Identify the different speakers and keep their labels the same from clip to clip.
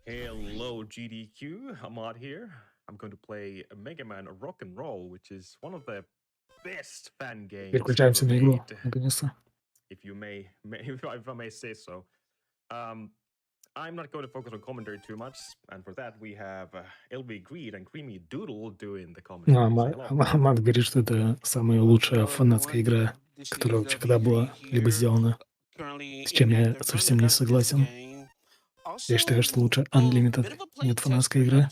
Speaker 1: Hello, GDQ. Ahmad here. I'm going to play Mega Man Rock and Roll, which is one of the best fan games ever
Speaker 2: Переключаемся на игру,
Speaker 1: made,
Speaker 2: наконец-то.
Speaker 1: if you if I may say so. Um, I'm not going to focus on commentary too much, and for that we have LV Greed and Creamy Doodle doing the
Speaker 2: Ну,
Speaker 1: commentary. Say hello.
Speaker 2: Амат говорит, что это самая лучшая
Speaker 3: Hello,
Speaker 2: фанатская
Speaker 3: everyone.
Speaker 2: игра,
Speaker 3: This
Speaker 2: которая
Speaker 3: is
Speaker 2: вообще
Speaker 3: LV
Speaker 2: когда была
Speaker 3: Greed
Speaker 2: либо
Speaker 3: here,
Speaker 2: сделана,
Speaker 3: currently
Speaker 2: с чем я
Speaker 3: inactive,
Speaker 2: совсем не
Speaker 3: currently got this
Speaker 2: согласен.
Speaker 3: game.
Speaker 2: Я считаю,
Speaker 3: Also,
Speaker 2: что лучше
Speaker 3: bit
Speaker 2: Unlimited,
Speaker 3: of a play
Speaker 2: нет
Speaker 3: tester,
Speaker 2: фанатской игры.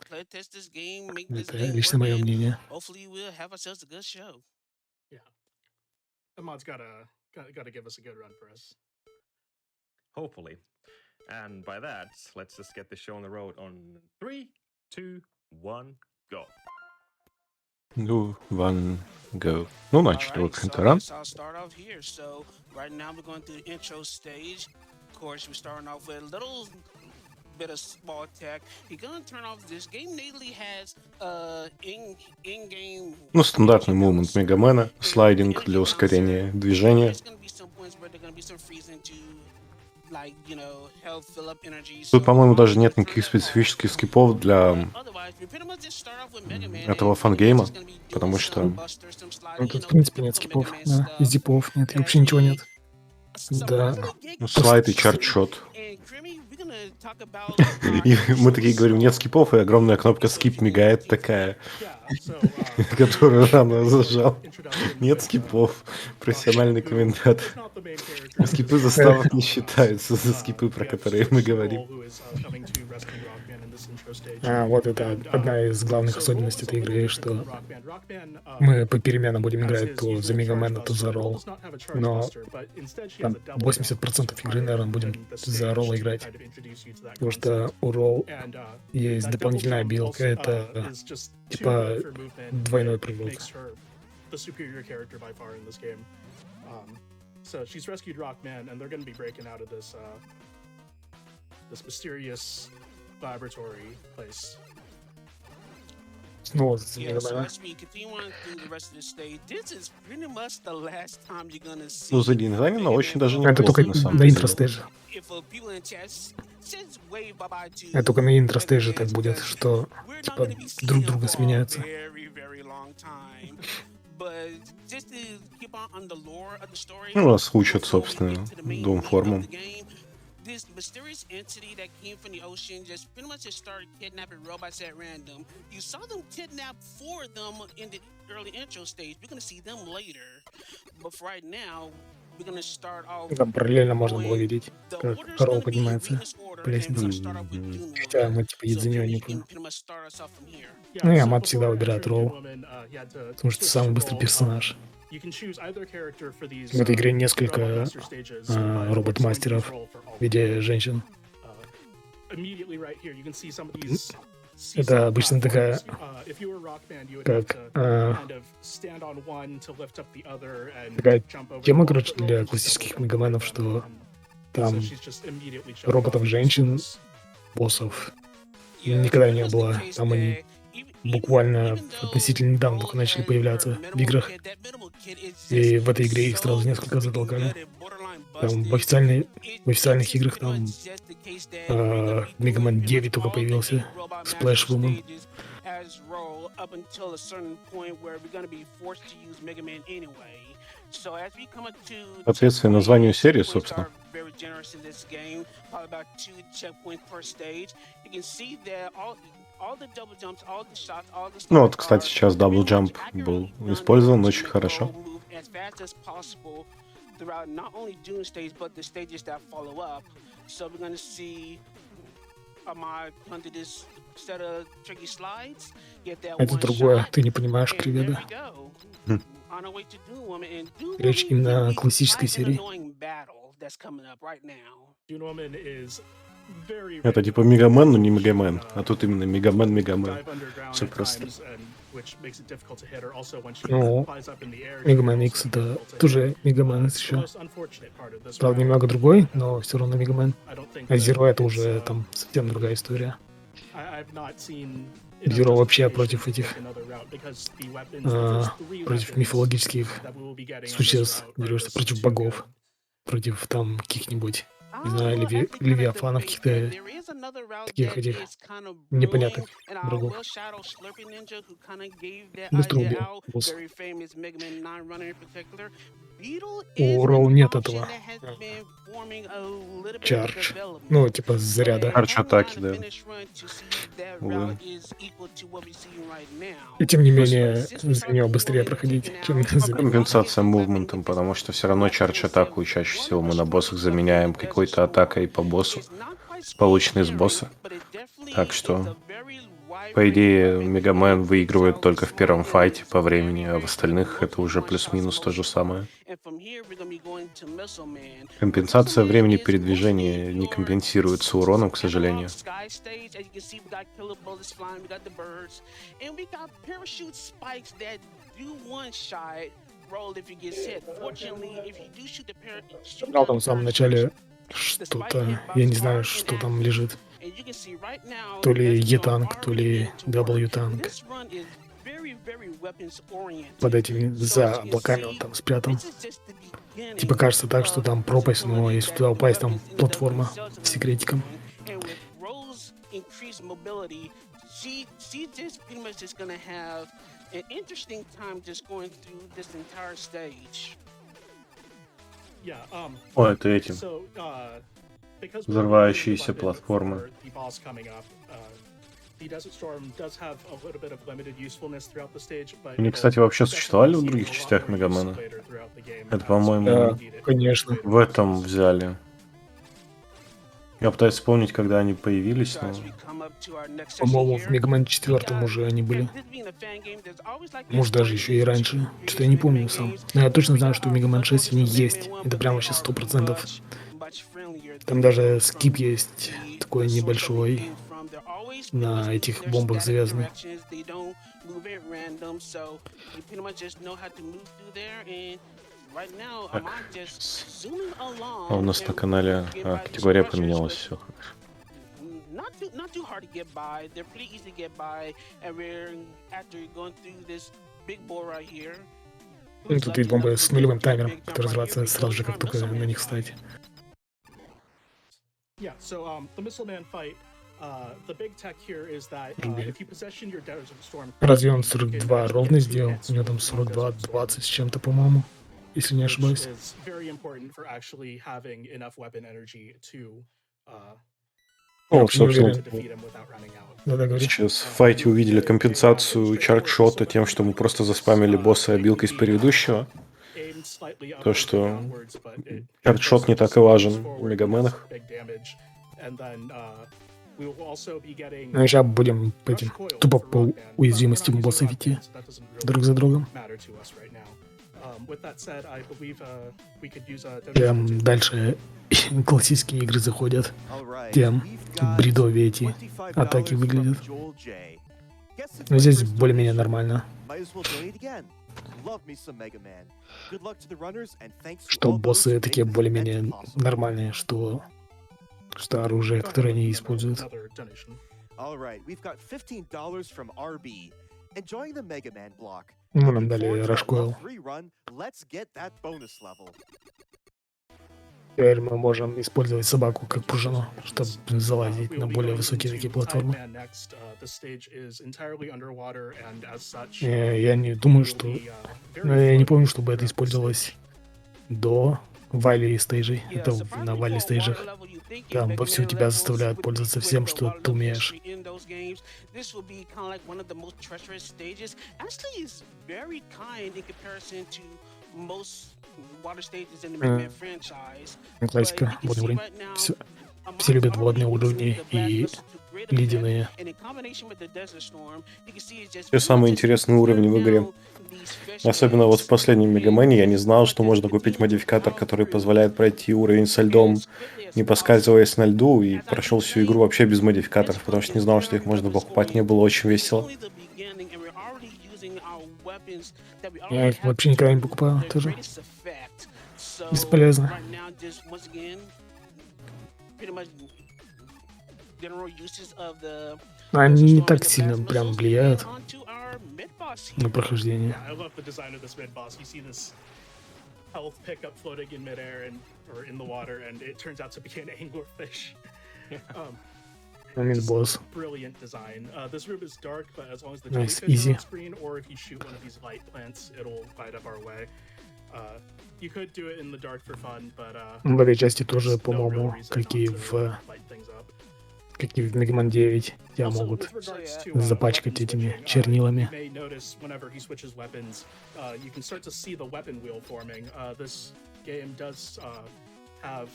Speaker 3: play test this game, make this
Speaker 2: Это
Speaker 3: game
Speaker 2: лично
Speaker 3: work,
Speaker 2: мое
Speaker 3: and
Speaker 2: мнение.
Speaker 3: hopefully we'll have ourselves a good show.
Speaker 4: Yeah. Ahmad's gotta give us a good run for us.
Speaker 1: Hopefully. And by that, let's just get the show on the road on 3, 2, 1, go.
Speaker 5: Ну, one, go. Ну, начали, в
Speaker 3: Alright,
Speaker 5: общем-то,
Speaker 3: so
Speaker 5: да?
Speaker 3: yes, I'll start off here. So right now we're going through the intro stage. Of course, we're starting off with a little bit of small tech. You're gonna turn off this game. Natively has in-game.
Speaker 5: Ну, стандартный мувмент Мегамена, слайдинг для ускорения движения.
Speaker 3: There's gonna be some points where there's gonna be some freezing to, like, you know, health fill up energy.
Speaker 5: Тут, по-моему, даже нет никаких специфических скипов для этого фан-гейма, потому что...
Speaker 2: Ну, тут, в принципе, нет скипов, да, и зипов нет, и вообще ничего нет. Да.
Speaker 5: Ну, слайд и чарт-шот. И мы такие говорим, нет скипов, и огромная кнопка скип мигает такая, которую рано зажал. Нет скипов. Профессиональный комментатор. Скипы заставок не считаются за скипы, про которые мы говорим.
Speaker 2: Вот это одна из главных особенностей этой игры, что мы по переменам будем играть то за Мегамена, то за Ролл. Но там 80% игры, наверное, будем за Ролл играть. Потому что у Ролл есть дополнительная билка, это типа двойной прыгун.
Speaker 4: So she's rescued Rockman, and they're going to be breaking out of this mysterious laboratory place.
Speaker 2: Снова за
Speaker 3: Yeah, so
Speaker 2: Мегамена.
Speaker 3: as we continue on through the rest of the stage, this is pretty much the last time you're gonna see.
Speaker 5: Ну, за дизайнено очень даже
Speaker 2: Это
Speaker 5: неплохо,
Speaker 2: только
Speaker 5: на самом
Speaker 2: на
Speaker 5: деле.
Speaker 2: интро-стейже.
Speaker 3: If people in chat says wave bye-bye to
Speaker 2: Это только на интро-стейже так будет, что
Speaker 3: we're not
Speaker 2: типа
Speaker 3: gonna be
Speaker 2: друг
Speaker 3: seeing
Speaker 2: друга
Speaker 3: for a
Speaker 2: сменяются.
Speaker 3: very, very long time. But just to keep on the lore of the story,
Speaker 5: Ну, нас учат,
Speaker 3: before we
Speaker 5: собственно,
Speaker 3: get to the main
Speaker 5: двум
Speaker 3: meat of
Speaker 5: формам.
Speaker 3: the game, this mysterious entity that came from the ocean just pretty much just started kidnapping robots at random. You saw them kidnap 4 of them in the early intro stage. We're gonna see them later. But for right now, we're gonna start off.
Speaker 2: Там параллельно можно было видеть, как Ролл поднимается по лестнице. Хотя мы типа Ядзинё не понял. Ну и Амат всегда выбирает Ролл, потому что самый быстрый персонаж. В этой игре несколько робот-мастеров в виде женщин. Это обычно такая, как такая тема, короче, для классических мегаменов, что там роботов-женщин, боссов никогда не было. Там они буквально относительно недавно только начали появляться в играх. И в этой игре их сразу несколько затолкали. Там в официальных играх там Mega Man 9 только появился. Splash Woman.
Speaker 5: Соответственно, названию серии, собственно. Ну вот, кстати, сейчас дабл джамп был использован очень хорошо.
Speaker 3: Throughout not only Dune stage, but the stages that follow up. So we're gonna see Ahmad under this set of tricky slides. Get that
Speaker 2: Это
Speaker 3: one
Speaker 2: другое,
Speaker 3: shot,
Speaker 2: ты не понимаешь,
Speaker 3: and there
Speaker 2: Криведа.
Speaker 3: we go.
Speaker 5: Хм.
Speaker 3: On our way to Dune Woman, and Dune
Speaker 2: Речь
Speaker 3: Woman
Speaker 2: именно
Speaker 3: gonna
Speaker 2: о
Speaker 3: be
Speaker 2: классической
Speaker 3: quite an
Speaker 2: серии.
Speaker 3: annoying battle that's coming up right now.
Speaker 5: Это типа Мегамен, но не Мегамен. А тут именно Мегамен. Все просто.
Speaker 2: Ну, Mega Man X это тоже Mega Man еще. Правда, немного другой, но все равно Mega Man. А Zero это уже там совсем другая история. Zero вообще против этих, против мифологических существ, дерешься против богов, против там каких-нибудь не знаю,
Speaker 3: Well, actually, kind of
Speaker 2: левиафанов,
Speaker 3: debate that.
Speaker 2: каких-то
Speaker 3: There is another route
Speaker 2: таких
Speaker 3: that
Speaker 2: этих
Speaker 3: is kind of brewing,
Speaker 2: непонятных
Speaker 3: and I
Speaker 2: врагов.
Speaker 3: will shout out Slurpee Ninja, who kind of gave that
Speaker 2: Быстро
Speaker 3: idea
Speaker 2: убил
Speaker 3: out.
Speaker 2: босса.
Speaker 3: Very famous Mega Man 9 runner in particular. Beetle
Speaker 2: У
Speaker 3: is an
Speaker 2: Роу нет
Speaker 3: option
Speaker 2: этого
Speaker 3: that has been forming a little bit of a
Speaker 2: чардж.
Speaker 3: development.
Speaker 2: Ну, типа
Speaker 3: But
Speaker 2: заряда.
Speaker 5: Charge
Speaker 3: haven't gotten
Speaker 5: атаки,
Speaker 3: a
Speaker 5: да.
Speaker 3: finish run to see if that
Speaker 5: Увы.
Speaker 3: route is equal to what we're seeing right now.
Speaker 2: И тем не
Speaker 3: But
Speaker 2: менее,
Speaker 3: since we
Speaker 2: за
Speaker 3: saw
Speaker 2: него
Speaker 3: the
Speaker 2: быстрее
Speaker 3: woman
Speaker 2: проходить,
Speaker 3: taken
Speaker 2: чем
Speaker 3: out,
Speaker 2: за...
Speaker 3: we might get
Speaker 5: Компенсация
Speaker 3: the weapon
Speaker 5: мувментом,
Speaker 3: with this
Speaker 5: потому что все равно
Speaker 3: weapon
Speaker 5: чардж
Speaker 3: set.
Speaker 5: атаку чаще
Speaker 3: One
Speaker 5: всего мы на
Speaker 3: question
Speaker 5: боссах
Speaker 3: is up in
Speaker 5: заменяем
Speaker 3: the Desert
Speaker 5: какой-то атакой
Speaker 3: Storm.
Speaker 5: по боссу,
Speaker 3: It's not quite speed
Speaker 5: полученной с
Speaker 3: clearing,
Speaker 5: босса.
Speaker 3: but it definitely
Speaker 5: Так
Speaker 3: is
Speaker 5: что,
Speaker 3: a very wide
Speaker 5: по
Speaker 3: range
Speaker 5: идее,
Speaker 3: weapon that
Speaker 5: Мегамен
Speaker 3: can
Speaker 5: выигрывает
Speaker 3: solidly
Speaker 5: только в первом
Speaker 3: slot
Speaker 5: файте
Speaker 3: in
Speaker 5: по
Speaker 3: very,
Speaker 5: времени, а в
Speaker 3: very
Speaker 5: остальных это
Speaker 3: mostly
Speaker 5: уже
Speaker 3: one-shots
Speaker 5: плюс-минус то же
Speaker 3: motion.
Speaker 5: самое.
Speaker 3: And from here, we're gonna be going to Missile Man. But Missile
Speaker 5: Компенсация
Speaker 3: Man
Speaker 5: времени
Speaker 3: is mostly
Speaker 5: передвижения не
Speaker 3: your
Speaker 5: компенсируется уроном, к
Speaker 3: analog
Speaker 5: сожалению.
Speaker 3: sky stage. As you can see, we got killer bullets flying, we got the birds, and we got parachute spikes that do one-shot roll if it gets hit. Fortunately, if you do shoot the shoot
Speaker 2: Брал
Speaker 3: down
Speaker 2: там
Speaker 3: the
Speaker 2: в самом
Speaker 3: parachute,
Speaker 2: начале
Speaker 3: the spike
Speaker 2: что-то,
Speaker 3: hitbox
Speaker 2: я не знаю,
Speaker 3: hard and
Speaker 2: что там
Speaker 3: accurate.
Speaker 2: лежит.
Speaker 3: And you can see right now,
Speaker 2: То ли
Speaker 3: Desert Storm
Speaker 2: Е-танк, то
Speaker 3: already
Speaker 2: ли
Speaker 3: getting to work.
Speaker 2: W-танк.
Speaker 3: This run is very, very weapons oriented.
Speaker 2: Под этими,
Speaker 3: So
Speaker 2: за
Speaker 3: as you can
Speaker 2: облаками он
Speaker 3: see,
Speaker 2: там спрятан.
Speaker 3: this is just the beginning
Speaker 2: Типа кажется так, что там
Speaker 3: of
Speaker 2: пропасть, но
Speaker 3: versatility
Speaker 2: если
Speaker 3: that
Speaker 2: туда
Speaker 3: the
Speaker 2: упасть, там
Speaker 3: weapons ended up
Speaker 2: платформа
Speaker 3: themselves
Speaker 2: с секретиком.
Speaker 3: And with Rose increased mobility, she just pretty much just gonna have an interesting time just going through this entire stage.
Speaker 4: Yeah,
Speaker 5: О, это эти
Speaker 4: so, because we're
Speaker 5: взрывающиеся
Speaker 4: using the weapon
Speaker 5: платформы.
Speaker 4: for the boss coming up, the Desert Storm does have a little bit of limited usefulness throughout the stage, but
Speaker 5: Они,
Speaker 4: it'll
Speaker 5: кстати, вообще
Speaker 4: definitely
Speaker 5: существовали в
Speaker 4: see
Speaker 5: других
Speaker 4: a lot
Speaker 5: частях
Speaker 4: more use
Speaker 5: Мегамена?
Speaker 4: later throughout the game
Speaker 5: Это,
Speaker 4: as
Speaker 5: по-моему,
Speaker 2: Да,
Speaker 4: we need it
Speaker 2: конечно.
Speaker 4: later
Speaker 5: в этом
Speaker 4: phases.
Speaker 5: взяли. Я пытаюсь вспомнить, когда они появились,
Speaker 3: So
Speaker 5: но...
Speaker 3: as we come up to our next session
Speaker 2: По-моему, в
Speaker 3: here,
Speaker 2: Мегамен
Speaker 3: we
Speaker 2: 4
Speaker 3: got,
Speaker 2: уже они были.
Speaker 3: this being a fan game, there's always like this
Speaker 2: Может, даже
Speaker 3: one
Speaker 2: еще и
Speaker 3: is
Speaker 2: раньше.
Speaker 3: two
Speaker 2: Что-то я не
Speaker 3: previous
Speaker 2: помню
Speaker 3: Mega Man
Speaker 2: сам.
Speaker 3: games.
Speaker 2: Но я
Speaker 3: Then
Speaker 2: точно
Speaker 3: we
Speaker 2: знаю,
Speaker 3: got
Speaker 2: что в
Speaker 3: our
Speaker 2: Мегамен
Speaker 3: Blood
Speaker 2: 6 они
Speaker 3: Soldiers from
Speaker 2: есть.
Speaker 3: Mega Man 1,
Speaker 2: Это
Speaker 3: but
Speaker 2: прям
Speaker 3: they
Speaker 2: вообще
Speaker 3: are
Speaker 2: 100%.
Speaker 3: much friendlier
Speaker 2: Там
Speaker 3: than
Speaker 2: даже
Speaker 3: from
Speaker 2: скип есть
Speaker 3: the
Speaker 2: такой
Speaker 3: source that we
Speaker 2: небольшой
Speaker 3: came from. They're always pretty much
Speaker 2: на
Speaker 3: moving
Speaker 2: этих
Speaker 3: their
Speaker 2: бомбах
Speaker 3: static
Speaker 2: завязанный.
Speaker 3: directions. They don't move at random, so you pretty much just know how to move through there. And right now,
Speaker 5: Так,
Speaker 3: Ahmad just
Speaker 5: сейчас.
Speaker 3: zooming
Speaker 5: А у
Speaker 3: along
Speaker 5: нас на
Speaker 3: and
Speaker 5: канале
Speaker 3: able to get by these
Speaker 5: категория
Speaker 3: pressures,
Speaker 5: поменялась,
Speaker 3: but
Speaker 5: все.
Speaker 3: not too hard to get by. They're pretty easy to get by, and we're after going through this big boy right here.
Speaker 2: Ну,
Speaker 3: Who's
Speaker 2: тут
Speaker 3: lucky
Speaker 2: есть
Speaker 3: enough
Speaker 2: бомбы
Speaker 3: to
Speaker 2: с
Speaker 3: get
Speaker 2: нулевым
Speaker 3: through a
Speaker 2: таймером,
Speaker 3: big jump
Speaker 2: которые
Speaker 3: right here?
Speaker 2: развиваются
Speaker 3: We
Speaker 2: сразу
Speaker 3: go
Speaker 2: же,
Speaker 3: to
Speaker 2: как
Speaker 3: our
Speaker 2: только
Speaker 3: Missile
Speaker 2: на
Speaker 3: Man
Speaker 2: них
Speaker 3: fight.
Speaker 2: встать.
Speaker 4: Yeah, so the Missile Man fight, the big tech here is that if you possession your Desert Storm
Speaker 2: Разве он
Speaker 4: correctly, you can
Speaker 2: 42
Speaker 4: actually
Speaker 2: ровно
Speaker 4: get 2
Speaker 2: сделал?
Speaker 4: hits
Speaker 2: У него
Speaker 4: with
Speaker 2: там
Speaker 4: one
Speaker 2: 42,
Speaker 4: Desert Storm,
Speaker 2: 20 с чем-то, по-моему. Если не
Speaker 4: which
Speaker 2: ошибаюсь.
Speaker 4: is very important for actually having enough weapon energy to
Speaker 5: Ну,
Speaker 2: Вообще не
Speaker 5: собственно,
Speaker 2: уверен.
Speaker 4: defeat him without running out.
Speaker 2: Да-да, говори.
Speaker 5: сейчас в файте увидели компенсацию чардшота тем, что мы просто заспамили босса обилкой из предыдущего.
Speaker 4: Aimed slightly
Speaker 5: То,
Speaker 4: upwards or
Speaker 5: что
Speaker 4: downwards, but it
Speaker 5: чардшот не
Speaker 4: does
Speaker 5: так и
Speaker 4: just
Speaker 5: важен
Speaker 4: push
Speaker 5: в
Speaker 4: forward and
Speaker 5: Мегаменах.
Speaker 4: does big damage. And then we will also be getting
Speaker 2: Ну, сейчас будем по этим
Speaker 4: rush coil
Speaker 2: тупо
Speaker 4: for
Speaker 2: по
Speaker 4: Rockman, but we're
Speaker 2: уязвимостям
Speaker 4: not using
Speaker 2: босса
Speaker 4: Rockman,
Speaker 2: идти
Speaker 4: so that doesn't really
Speaker 2: друг за другом.
Speaker 4: matter to us right now. With that said, I believe we could use
Speaker 2: Чем дальше классические игры заходят, тем бредовее эти атаки выглядят. Но здесь более-менее нормально. Что боссы такие более-менее нормальные, что оружие, которое они используют.
Speaker 4: another donation.
Speaker 6: All right, we've got $15 from RB. Enjoying the Mega Man block.
Speaker 2: Ну, нам
Speaker 6: Looking
Speaker 2: дали
Speaker 6: forward to that
Speaker 2: Рашкойл.
Speaker 6: level 3 run. Let's get that bonus level.
Speaker 2: Теперь мы можем использовать собаку как пружину, чтобы залазить
Speaker 4: We
Speaker 2: на
Speaker 6: Uh,
Speaker 4: will be
Speaker 2: более
Speaker 4: going
Speaker 2: высокие
Speaker 4: into
Speaker 2: такие
Speaker 4: Tide
Speaker 2: платформы.
Speaker 4: Man next. The stage is entirely underwater, and as such,
Speaker 2: Я не думаю,
Speaker 4: will
Speaker 2: что...
Speaker 4: be,
Speaker 2: Ну,
Speaker 4: very
Speaker 2: я не
Speaker 4: floaty
Speaker 2: помню, чтобы это
Speaker 4: throughout the
Speaker 2: использовалось до Вайли стейджей.
Speaker 3: Yeah,
Speaker 2: Это
Speaker 3: surprisingly
Speaker 2: на Вайли
Speaker 3: for a water
Speaker 2: стейджах.
Speaker 3: level, you think your
Speaker 2: Там
Speaker 3: Mega
Speaker 2: вовсю
Speaker 3: Man
Speaker 2: тебя
Speaker 3: levels
Speaker 2: заставляют
Speaker 3: would be
Speaker 2: пользоваться
Speaker 3: equipped
Speaker 2: всем,
Speaker 3: with a
Speaker 2: что
Speaker 3: water
Speaker 2: ты
Speaker 3: level
Speaker 2: умеешь.
Speaker 3: history in those games. This will be kind of like one of the most treacherous stages. Actually, it's very kind in comparison to most water stages in the Mega Man franchise. But
Speaker 2: Классика,
Speaker 3: you can
Speaker 2: водный
Speaker 3: see
Speaker 2: уровень.
Speaker 3: right now,
Speaker 2: Все,
Speaker 3: Ahmad's
Speaker 2: все любят
Speaker 3: already
Speaker 2: водные
Speaker 3: using
Speaker 2: уровни
Speaker 3: the blast
Speaker 2: и
Speaker 3: missile to great effect,
Speaker 2: ледяные.
Speaker 3: and in combination with the Desert Storm, you can see it's just
Speaker 5: Все самые интересные уровни в игре. Особенно вот в последнем Мегамене я не знал, что можно купить модификатор, который позволяет пройти уровень со льдом, не поскальзываясь на льду, и прошел всю игру вообще без модификаторов, потому что не знал, что их можно покупать, мне было очень весело.
Speaker 2: Я их вообще никогда не покупаю, тоже. Бесполезно. Они не так сильно прям влияют на прохождение.
Speaker 4: Yeah, I love the design of this mid boss. You see this health pickup floating in midair or in the water, and it turns out to be an anglerfish.
Speaker 2: Boss.
Speaker 4: Brilliant design. This room is dark, but as long as the
Speaker 2: Nice,
Speaker 4: jellyfish
Speaker 2: easy.
Speaker 4: are on screen, or if you shoot one of these light plants, it'll light up our way. You could do it in the dark for fun, but
Speaker 2: В этой части тоже,
Speaker 4: no real
Speaker 2: по-моему,
Speaker 4: reason
Speaker 2: как и
Speaker 4: not
Speaker 2: в
Speaker 4: to light things up.
Speaker 2: Mega Man 9, тебя
Speaker 4: Also,
Speaker 2: могут
Speaker 4: with regards to,
Speaker 2: запачкать
Speaker 4: weapon
Speaker 2: этими
Speaker 4: switching,
Speaker 2: чернилами.
Speaker 4: you may notice whenever he switches weapons, you can start to see the weapon wheel forming. This game does have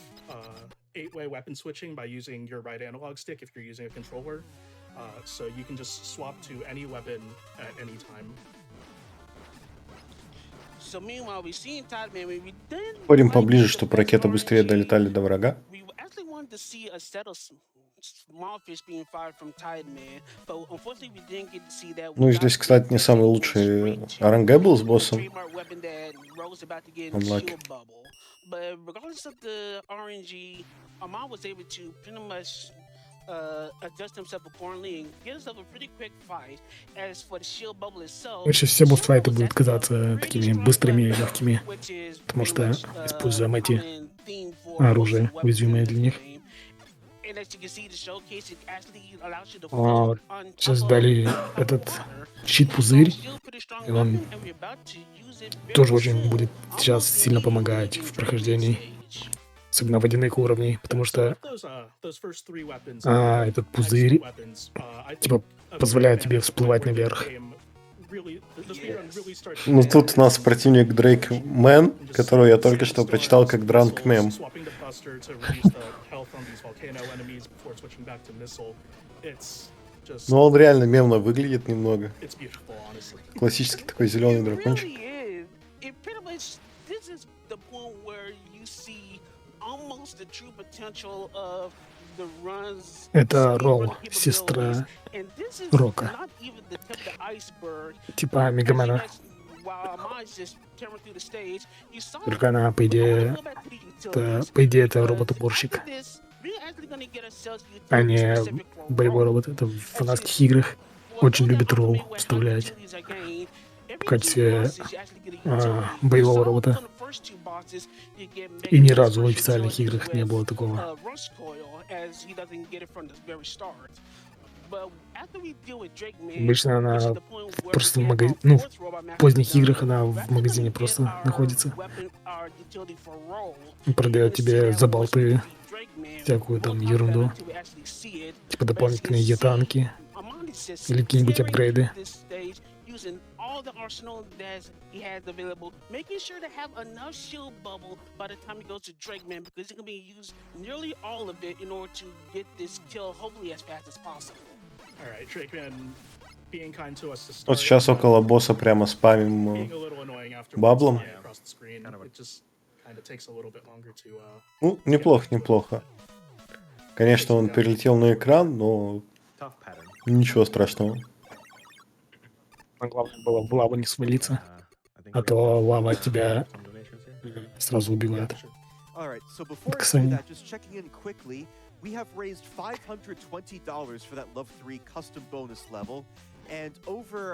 Speaker 4: 8-way weapon switching by using your right analog stick if you're using a controller. So you can just swap to any weapon at any time.
Speaker 3: So meanwhile, we seen Tideman. We didn't
Speaker 5: Ходим
Speaker 3: quite
Speaker 5: поближе,
Speaker 3: get the
Speaker 5: чтобы
Speaker 3: best
Speaker 5: ракеты быстрее
Speaker 3: RNG.
Speaker 5: долетали до врага.
Speaker 3: We actually wanted to see a set of small fish being fired from Tideman, but unfortunately we didn't get to see that.
Speaker 5: Ну и здесь, кстати, не самый лучший RNG был с боссом. Unlucky.
Speaker 3: But regardless of the RNG, Ahmad was able to pretty much adjust himself accordingly and get himself a pretty quick fight. As for the shield bubble itself,
Speaker 2: Сейчас все босс-файты будут казаться такими быстрыми и легкими, потому что используем эти оружия, уязвимые для них. Сейчас дали этот щит-пузырь, и он тоже очень будет сейчас сильно помогать в прохождении, особенно водяных уровней, потому что этот пузырь типа позволяет тебе всплывать наверх.
Speaker 5: Ну тут у нас противник Дрейк Мэн, которого я только что прочитал как Дранк Мем. Но он реально мемно выглядит немного. Классический такой зеленый дракончик.
Speaker 2: Это Ролл, сестра Рока. Типа Мегамена. Только она, по идее, это робот-уборщик. А не боевой робот. Это в фанатских играх очень любит Ролл вставлять в качестве боевого робота. И ни разу в официальных играх не было такого. Обычно она просто в поздних играх она в магазине просто находится. Продает тебе за болты всякую там ерунду. Типа дополнительные Е-танки или какие-нибудь апгрейды. All the arsenal that he has available, making sure to have enough shield bubble by the time he goes to Drake Man, because he's gonna be used nearly all of it in order to get this kill, hopefully as fast as possible.
Speaker 4: All right, Drake Man being kind to us to start.
Speaker 5: Вот сейчас около босса прямо спамим баблом. Ну, неплохо, неплохо. Конечно, он перелетел на экран, но ничего страшного.
Speaker 2: Главное было в лаву не свалиться, а то лава тебя сразу убивает. Кстати.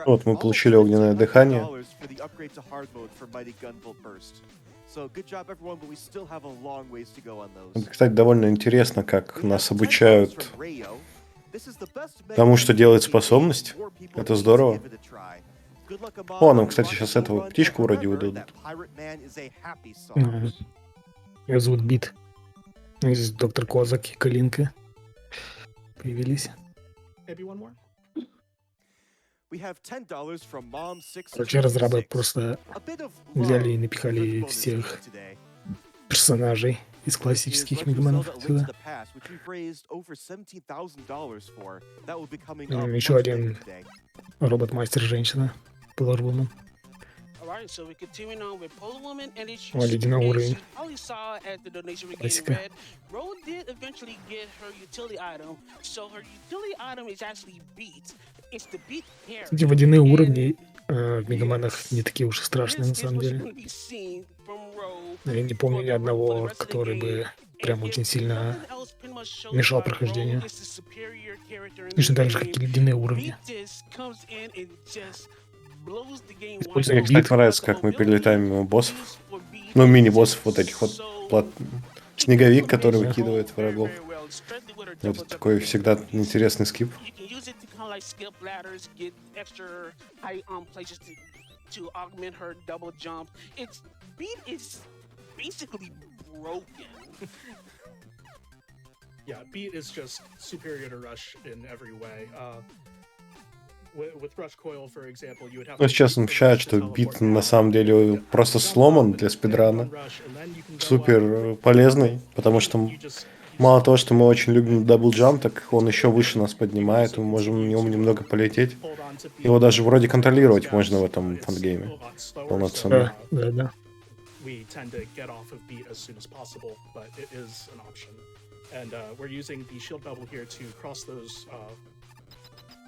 Speaker 5: Вот мы получили огненное дыхание. Это, кстати, довольно интересно, как нас обучают тому, что делает способность. Это здорово. О, нам, кстати, сейчас этого птичку вроде выдадут.
Speaker 2: Ее зовут Бит. Здесь доктор Козак и Калинка появились. Короче, разрабы просто взяли и напихали всех персонажей из классических мегаменов сюда. Еще один робот-мастер-женщина, Polar Woman. О, ледяной уровень. Классика. Эти водяные уровни в мегаменах не такие уж и страшные на самом деле. Я не помню ни одного, который бы прям очень сильно мешал прохождению. Точно так же, как и ледяные уровни.
Speaker 5: Мне, кстати, нравится, как мы перелетаем мимо боссов. Ну, мини-боссов вот этих вот. Снеговик, который выкидывает врагов. Это такой всегда интересный скип.
Speaker 3: To augment her double jump. Its beat is basically broken.
Speaker 4: Yeah, beat is just superior to rush in every way. With rush coil, for example, you would have.
Speaker 5: Ну, сейчас он ощущает, что бит на самом деле просто сломан для спидрана. Супер полезный, потому что мало того, что мы очень любим даблджамп, так он еще выше нас поднимает, мы можем на нем немного полететь. Его даже вроде контролировать можно в этом фангейме. Полноценно.
Speaker 2: Да.
Speaker 4: We tend to get off of beat as soon as possible, but it is an option. And we're using the shield bubble here to cross those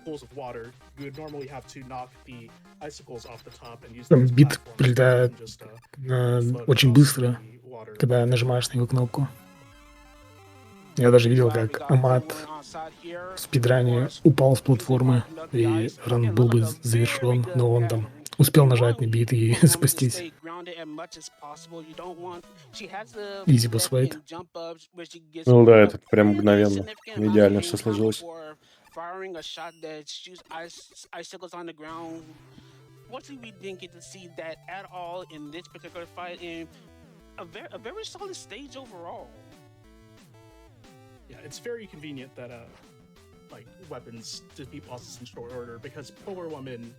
Speaker 4: pools of water. You would normally have to knock the icicles off the top and use them as
Speaker 2: Бит
Speaker 4: platforms.
Speaker 2: прилетает
Speaker 4: Just,
Speaker 2: очень быстро, когда нажимаешь на его кнопку. Я даже видел, как Амат в спидране упал с платформы, и ран был бы завершен, но он там успел нажать на бит и спастись. Easy boss fight.
Speaker 5: Ну да, это прям мгновенно. Идеально все сложилось.
Speaker 3: Firing a shot that shoots icicles on the ground. Fortunately, we didn't get to see that at all in this particular fight, and a very solid stage overall.
Speaker 4: Yeah, it's very convenient that like weapons defeat bosses in short order, because Polar Woman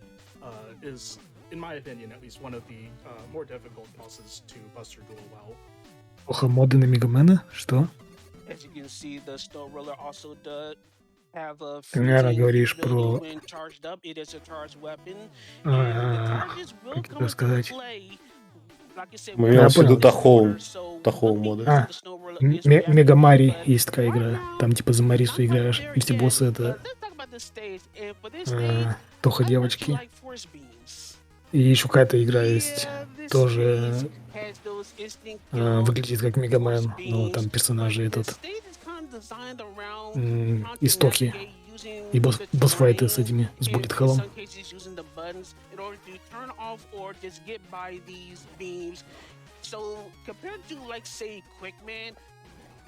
Speaker 4: is, in my opinion at least, one of the more difficult bosses to bust her duel well.
Speaker 2: Плохо моды на Мегамена? Что?
Speaker 3: As you can see, the Snow Roller also does have a
Speaker 2: Ты, наверное, говоришь про...
Speaker 3: when charged up. It is a charged weapon.
Speaker 2: Как это сказать?
Speaker 5: Мы имеем в виду Тахоу мода.
Speaker 2: Мегамари есть такая игра. Там типа за Марису играешь. И все боссы это Тоха девочки. И еще какая-то игра есть. Тоже выглядит как Мегамен. Но там персонажи этот из Тохи. И босс-файты с этими, с Буллетхеллом.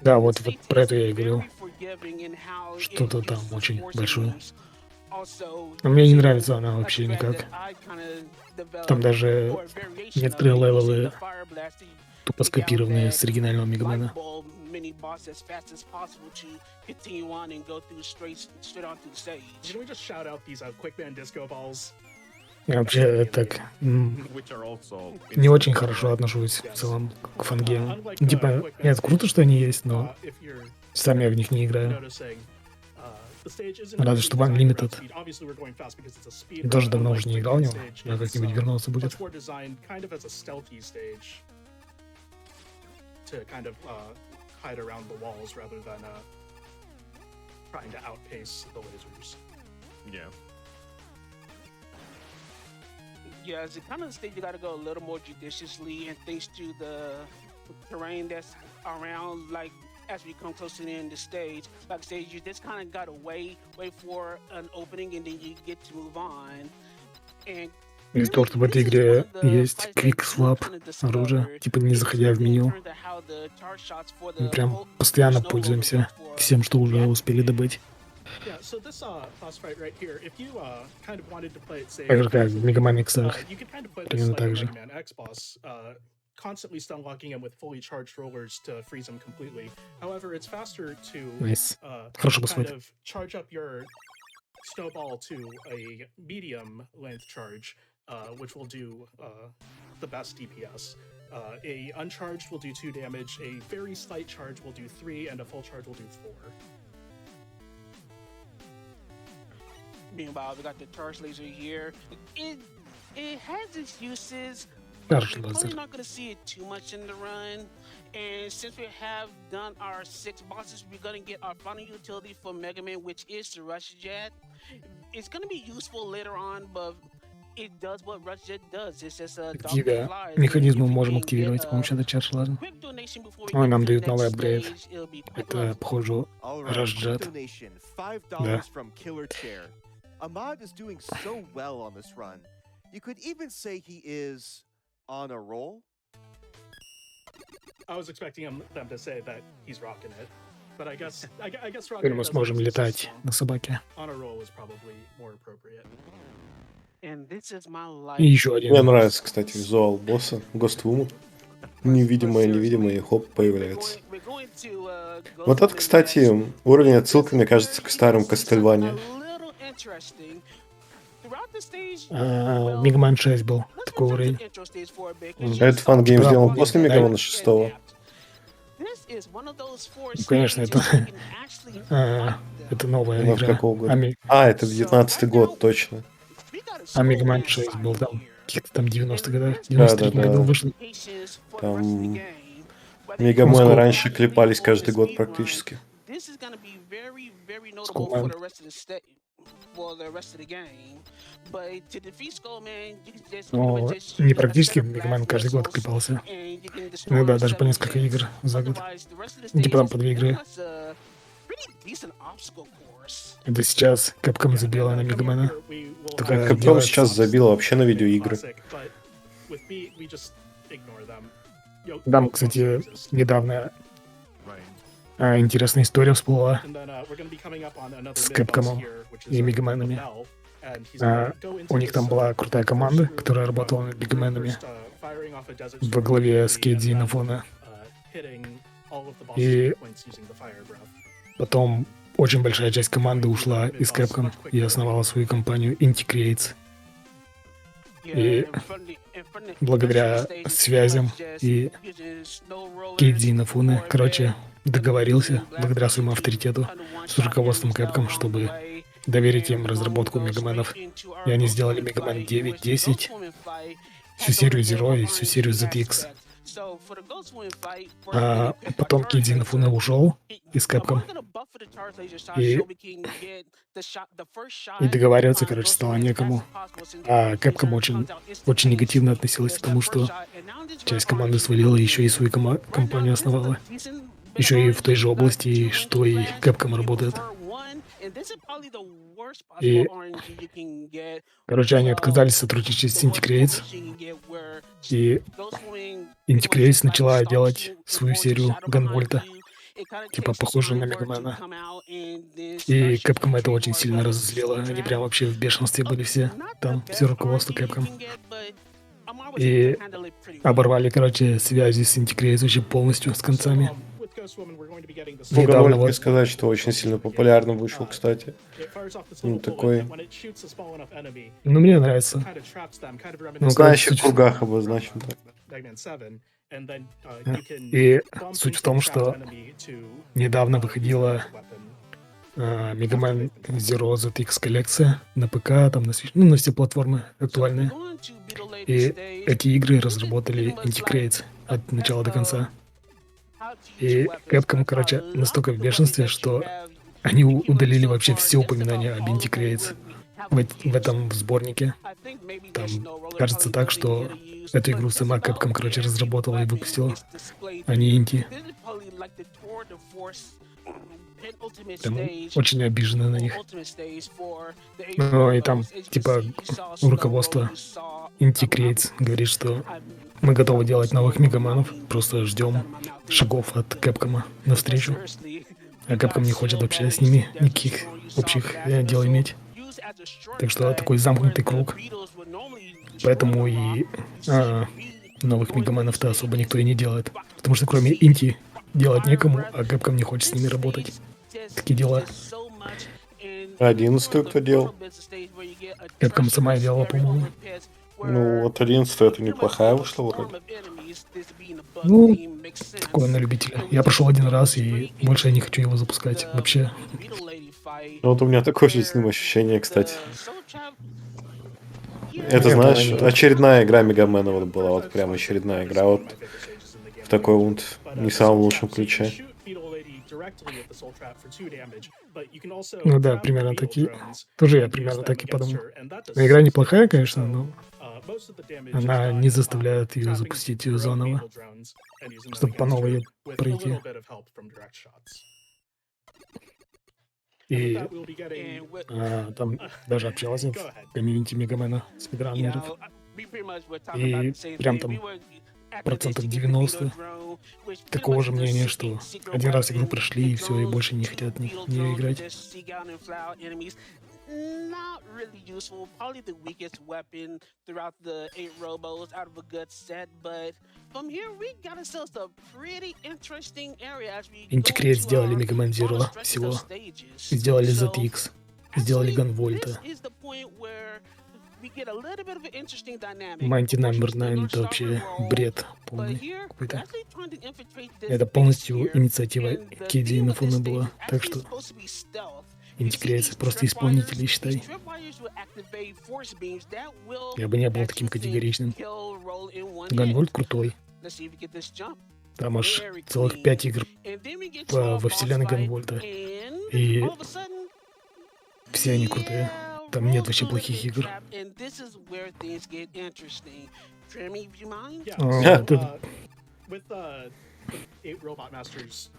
Speaker 2: Да, вот про это я и говорил. Что-то там очень большое. Но мне не нравится она вообще никак. Там даже некоторые левелы тупо скопированные с оригинального Мегамена. Я вообще так не очень хорошо отношусь в целом к фангейму. Типа, нет, круто, что они есть, но сам я в них не играю. Рада, что вам Unlimited. Я тоже давно уже не играл в него, но как-нибудь вернулся будет.
Speaker 4: To kind of hide around the walls rather than trying to outpace the lasers.
Speaker 1: Yeah.
Speaker 3: Yeah, as a kind of stage, you got to go a little more judiciously, and thanks to the terrain that's around, like as we come closer to the end of the stage, like I say, you just kind of got to wait for an opening, and then you get to move on. And
Speaker 2: из-за того, что в этой игре есть Quick Swap оружия, типа не заходя в меню. Мы прям постоянно пользуемся всем, что уже успели добыть. Так же, как в Мегаман Иксах. Примерно так же.
Speaker 4: Constantly stun locking him with fully charged rollers to freeze him completely. However, it's faster to kind of charge up your snowball to a medium length charge, which will do the best DPS. A uncharged will do 2 damage, a very slight charge will do 3, and a full charge will do 4.
Speaker 3: Meanwhile, we got the charge laser here. It has its uses.
Speaker 2: We're
Speaker 3: probably not going to see it too much in the run. And since we have done our 6 bosses, we're going to get our final utility for Mega Man, which is the Rush Jet. It's going to be useful later on, but it does what Rush Jet does. It's just a
Speaker 2: какие механизмы можем активировать с помощью этой чарши, ладно? Ой, нам дают новый апгрейд. Это, похоже, Rush Jet. Да.
Speaker 6: Ahmad is doing so well on this run. You could even say he is on a roll.
Speaker 4: I was expecting them to say that he's rocking it, but I guess rocking
Speaker 2: Теперь
Speaker 4: it
Speaker 2: мы
Speaker 4: doesn't
Speaker 2: сможем
Speaker 4: exist as
Speaker 2: летать
Speaker 4: song.
Speaker 2: на собаке.
Speaker 4: On a roll is probably more appropriate.
Speaker 3: And this is my life.
Speaker 2: И еще
Speaker 5: Мне
Speaker 2: один.
Speaker 5: нравится, кстати, визуал босса, Ghost невидимое, и хоп, появляется. Вот это, кстати, уровень отсылка, мне кажется, к старым Castlevania.
Speaker 2: Мегамен 6 был такой уровень.
Speaker 5: Этот фан-гейм
Speaker 2: Да,
Speaker 5: сделан
Speaker 2: помню.
Speaker 5: после Мегамена 6.
Speaker 2: Ну, конечно, это, это новая
Speaker 5: Ну,
Speaker 2: игра.
Speaker 5: какого года? Это 19-й год, точно.
Speaker 2: А Мегамен 6 был там каких-то там 90-х годах. В
Speaker 5: Да,
Speaker 2: 93-м году вышел.
Speaker 5: Там Мегамены раньше клепались каждый год практически.
Speaker 2: Скулмен. Ну, не практически, Мегамен каждый год клепался. Иногда даже по несколько игр за год. Типа там по 2 игры. Это сейчас Capcom забила на Мегамена. Только
Speaker 5: Capcom
Speaker 2: делает-
Speaker 5: сейчас забила вообще на видеоигры.
Speaker 2: Там, кстати, недавно интересная история всплыла с Capcom и Мегаменами. У них там была крутая команда, которая работала над Мегаменами во главе с Кейдзи и Нафона. И потом очень большая часть команды ушла из Capcom и основала свою компанию Integrates. И благодаря связям и Кейдзи и Нафуне, короче, договорился, благодаря своему авторитету, с руководством Capcom, чтобы доверить им разработку Мегаменов. И они сделали Мегамен 9, 10, всю серию Zero и всю серию ZX. А потом Кейдзи Нафуне ушел из Capcom. И договариваться, короче, стало некому. А Capcom очень негативно относилась к тому, что часть команды свалила, еще и свою компанию основала. Еще и в той же области, что и Capcom работает. И, короче, они отказались сотрудничать с Integrates. И Integrates начала делать свою серию Ганвольта, типа похожую на Мегамена. И Capcom это очень сильно разозлило. Они прям вообще в бешенстве были все. Там все руководство Capcom. И оборвали, короче, связи с Integrates вообще полностью с концами.
Speaker 5: Недавно
Speaker 2: вот-
Speaker 5: сказать, что очень сильно популярно вышел, кстати. Ну, такой...
Speaker 2: Ну, мне нравится. Ну,
Speaker 5: Знающий в
Speaker 2: суть-
Speaker 5: кругах обозначен.
Speaker 2: И суть в том, что недавно выходила Мегамен Zero ZX коллекция на ПК, там на Switch, ну, на все платформы актуальные. И эти игры разработали Integrates от начала до конца. И Capcom, короче, настолько в бешенстве, что они удалили вообще все упоминания об Integrates в этом сборнике. Там кажется так, что эту игру сама Capcom, короче, разработала и выпустила, а не Инти. Там очень обижены на них. Ну и там, типа, руководство Integrates говорит, что мы готовы делать новых Мегаменов, просто ждем шагов от Capcom навстречу. А Capcom не хочет вообще с ними никаких общих дел иметь. Так что такой замкнутый круг. Поэтому и новых Мегаменов-то особо никто и не делает. Потому что кроме Инти делать некому, а Capcom не хочет с ними работать. Такие дела.
Speaker 5: 11-й кто делал?
Speaker 2: Capcom сама и делала, по-моему.
Speaker 5: Ну, вот 11-й это неплохая вышла вроде.
Speaker 2: Ну, такое на любителя. Я прошел один раз, и больше я не хочу его запускать вообще.
Speaker 5: Ну, вот у меня такое же с ним ощущение, кстати. Это,
Speaker 2: Нет,
Speaker 5: знаешь,
Speaker 2: она не так.
Speaker 5: очередная игра Мегамена вот была, вот прям очередная игра, вот в такой вот не самом лучшем ключе.
Speaker 2: Ну да, примерно такие. Тоже я примерно так и подумал. Но игра неплохая, конечно, но она не заставляет ее запустить ее заново, чтобы по новой ее пройти. И там даже общался в комьюнити Мегамена с спидранеров. И прям там процентов 90 такого же мнения, что один раз игру прошли и все, и больше не хотят в нее играть.
Speaker 3: Not really useful, probably the weakest weapon throughout the 8 robos out of a good set, but from here we got ourselves a pretty interesting area as we go
Speaker 2: Интегрейт
Speaker 3: to
Speaker 2: сделали
Speaker 3: our
Speaker 2: Mega Man
Speaker 3: final
Speaker 2: Zero
Speaker 3: stretches of
Speaker 2: всего.
Speaker 3: stages.
Speaker 2: Сделали
Speaker 3: So,
Speaker 2: ZX. Сделали
Speaker 3: actually,
Speaker 2: Ганвольта.
Speaker 3: this is the point where we get a little bit of an interesting dynamic.
Speaker 2: Mighty
Speaker 3: Of course,
Speaker 2: Number
Speaker 3: we're still
Speaker 2: 9
Speaker 3: gonna
Speaker 2: это
Speaker 3: start
Speaker 2: вообще
Speaker 3: with roll,
Speaker 2: бред
Speaker 3: but
Speaker 2: полный
Speaker 3: here we're
Speaker 2: какой-то.
Speaker 3: actually trying to infiltrate this
Speaker 2: Это
Speaker 3: base
Speaker 2: полностью
Speaker 3: here,
Speaker 2: инициатива
Speaker 3: and the
Speaker 2: Киди
Speaker 3: theme of this
Speaker 2: Инуфуна
Speaker 3: stage
Speaker 2: была,
Speaker 3: is
Speaker 2: так
Speaker 3: actually
Speaker 2: что
Speaker 3: supposed to be stealth.
Speaker 2: интегрейцы просто исполнители, считай. Я бы не был таким категоричным. Ганвольт крутой. Там аж целых 5 игр во вселенной Ганвольта. И все они крутые. Там нет вообще плохих игр.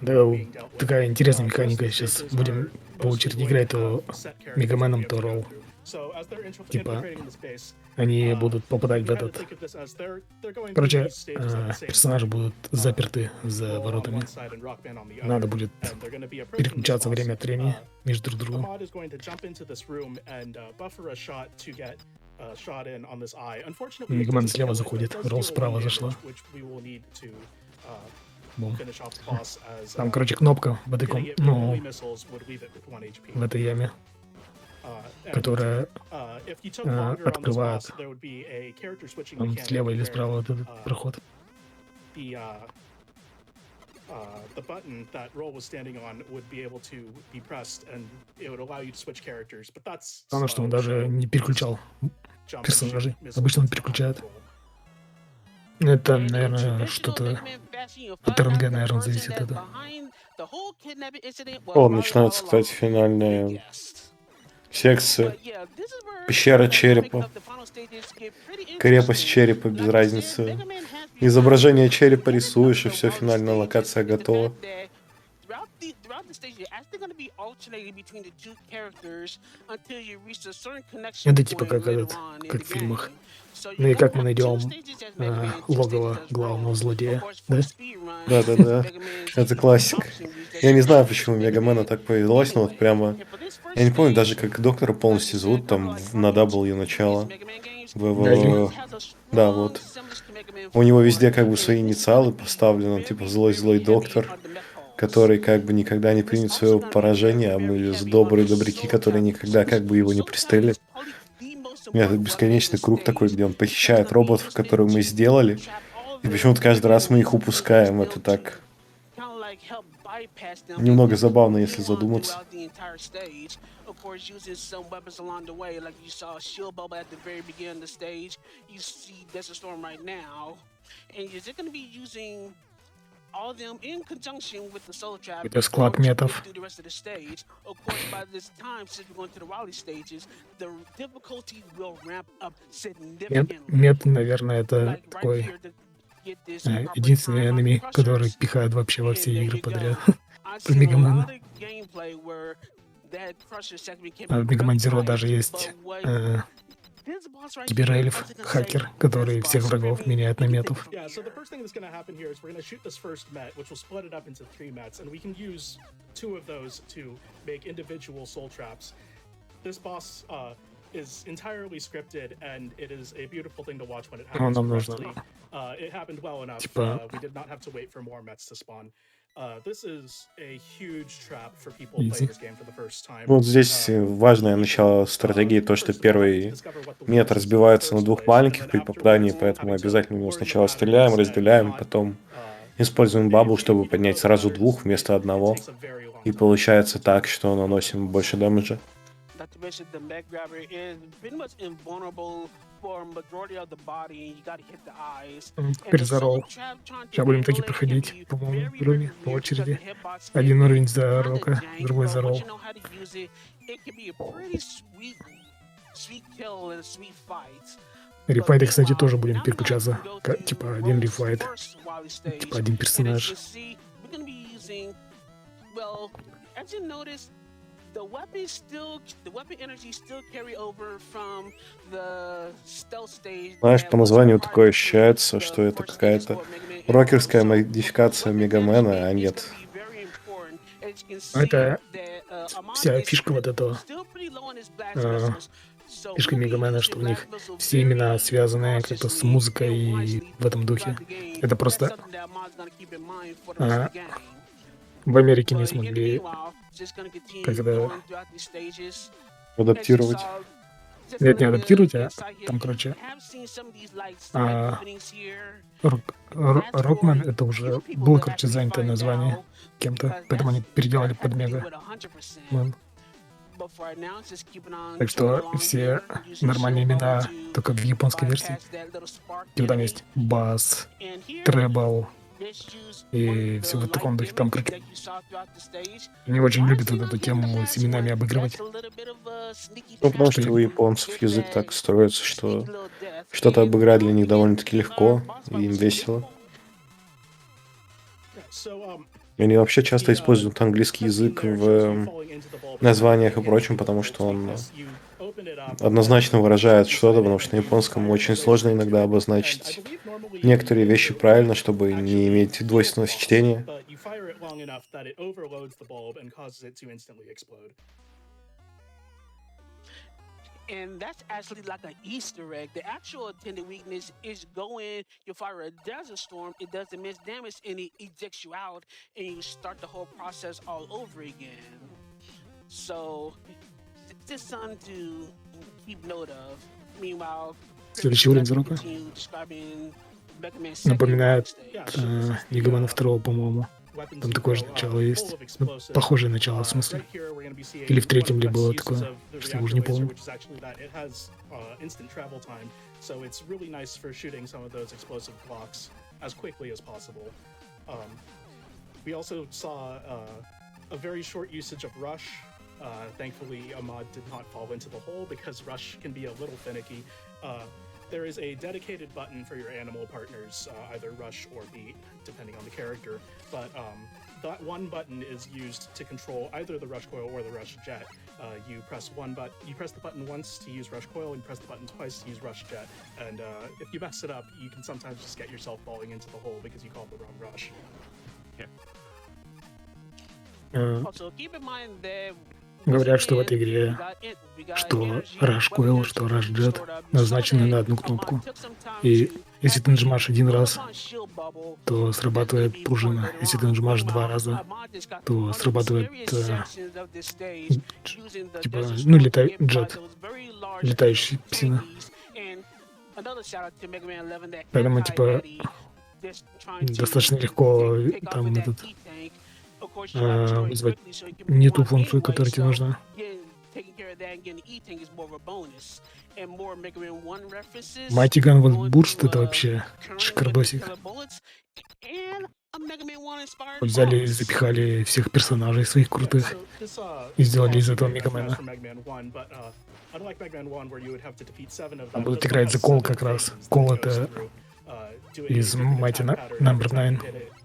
Speaker 2: Да, такая интересная механика. Сейчас будем по очереди играть то Мегаменом, то Ролл. Типа, они будут попадать в этот... Короче, персонажи будут заперты за воротами. Надо будет переключаться время от времени между друг другом. Мегамен слева заходит, Ролл справа зашла. Бум. Там, короче, кнопка в этой в этой яме, которая открывает там слева или справа вот этот проход.
Speaker 4: The button that Roll was standing on would be able to be pressed, and it would allow you to switch characters. But that's
Speaker 2: Странно, что он даже не переключал персонажей. Обычно он переключает. Это, наверное, что-то от РНГ, наверное, зависит это.
Speaker 5: О, начинается, кстати, финальная секция. Пещера черепа. Крепость черепа, без разницы. Изображение черепа рисуешь, и все, финальная локация готова.
Speaker 2: Это типа как в фильмах. Ну и как мы найдем логово главного злодея, да?
Speaker 5: Да. Это классика. Я не знаю, почему Мегамена так повелось, но вот прямо... Я не помню даже, как доктора полностью зовут, там на W начало. Да, вот. У него везде как бы свои инициалы поставлены, типа злой доктор, который как бы никогда не примет своего поражения, а мы добрые добряки, которые никогда как бы его не пристрелят. Этот бесконечный круг такой, где он похищает роботов, которые мы сделали, и почему-то каждый раз мы их упускаем. Это так немного забавно, если задуматься.
Speaker 2: Это склад метов. Мет, наверное, это такой единственный энеми, который пихает вообще во все игры подряд. По Мегамену. А в Мегамен Zero даже есть киберэльф, хакер, который всех врагов меняет на метов.
Speaker 4: Is entirely scripted, and it is a beautiful thing to watch when it
Speaker 2: Ну,
Speaker 4: happens.
Speaker 2: нам нужно,
Speaker 4: It happened well enough.
Speaker 2: типа,
Speaker 4: We did not have to wait for more Mets to spawn. This is a huge trap for people playing this game for the first time.
Speaker 5: Вот здесь важное начало стратегии, то, что первый мет разбивается на двух маленьких при попадании, поэтому обязательно в него сначала стреляем, разделяем, потом используем бабу, чтобы поднять сразу двух вместо одного. И получается так, что наносим больше дэмэджа.
Speaker 3: Not to mention the mech grabber is pretty much invulnerable for majority of the body, and you gotta hit the eyes.
Speaker 2: Теперь за Ролл. Сейчас будем таки проходить, по-моему, в друге, по очереди. Один уровень за Рока, другой за Ролл. Рефайты, кстати, тоже будем переключаться. Типа один рефайт. Типа один персонаж.
Speaker 3: The weapon energy still carry over from the stealth stage.
Speaker 5: Знаешь, по названию такое ощущается, что это какая-то рокерская модификация Мегамена, а нет.
Speaker 2: Это вся фишка вот этого. Фишка Мегамена, что у них все имена связаны как-то с музыкой и в этом духе. Это просто в Америке не смогли как-то
Speaker 5: Адаптировать.
Speaker 2: Нет, не адаптировать, а там, короче, Рокмен это уже было, короче, занятое название кем-то, поэтому они переделали под Мега. Так что все нормальные имена только в японской версии. Где там есть бас, требл и все в таком духе. Там, короче, они очень любят вот эту тему с именами обыгрывать.
Speaker 5: Ну, потому что у японцев язык так строится, что что-то обыграть для них довольно-таки легко, и им весело. И они вообще часто используют английский язык в названиях и прочем, потому что он однозначно выражает что-то, потому что на японском очень сложно иногда обозначить некоторые вещи правильно, чтобы не иметь двойственного чтения.
Speaker 3: And that's actually like an Easter egg. The actual intended weakness is you fire a desert storm, it does immense damage, and it ejects you out, and you start the whole process all over again. So, just something to keep note of. Meanwhile,
Speaker 2: следующий уровень Зарока напоминает Мегамена 2, по-моему. Там такое же начало есть. Ну, похожее начало, в смысле. Или в третьем ли было такое, что я уже не помню.
Speaker 4: So it's really nice for shooting some of those explosive blocks as quickly as possible. We also saw a very short usage of Rush. Thankfully, Ahmad did not fall into the hole because Rush can be a little finicky. There is a dedicated button for your animal partners, either Rush or Beat, depending on the character. But that one button is used to control either the Rush Coil or the Rush Jet. You press the button once to use Rush Coil, and press the button twice to use Rush Jet. And if you mess it up, you can sometimes just get yourself falling into the hole because you called the wrong Rush.
Speaker 3: Also, keep in mind that
Speaker 2: Говорят, что в этой игре, что Rush Coil, что Rush Jet назначены на одну кнопку. И если ты нажимаешь один раз, то срабатывает пружина. Если ты нажимаешь два раза, то срабатывает типа, ну, джет, летающий псина. Поэтому, типа, достаточно легко там этот вызвать не ту функцию, которая тебе нужна. Mighty Gun Volt Burst — это вообще шикардосик. Взяли и запихали всех персонажей своих крутых и сделали из этого Мегамена. Будут играть за Кол как раз. Кол — это из Mighty Number 9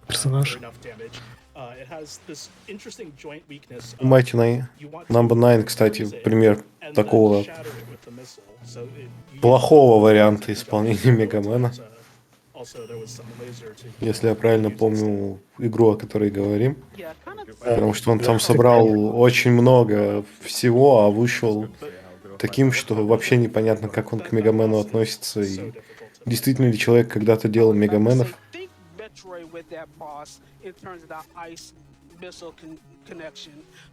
Speaker 2: персонаж.
Speaker 5: Mighty Number 9, кстати, пример такого плохого варианта исполнения Мегамена. Если я правильно помню игру, о которой говорим. Потому что он там собрал очень много всего, а вышел таким, что вообще непонятно, как он к Мегамену относится. И действительно ли человек когда-то делал Мегаменов?
Speaker 3: With that boss in terms of the ice missile connection.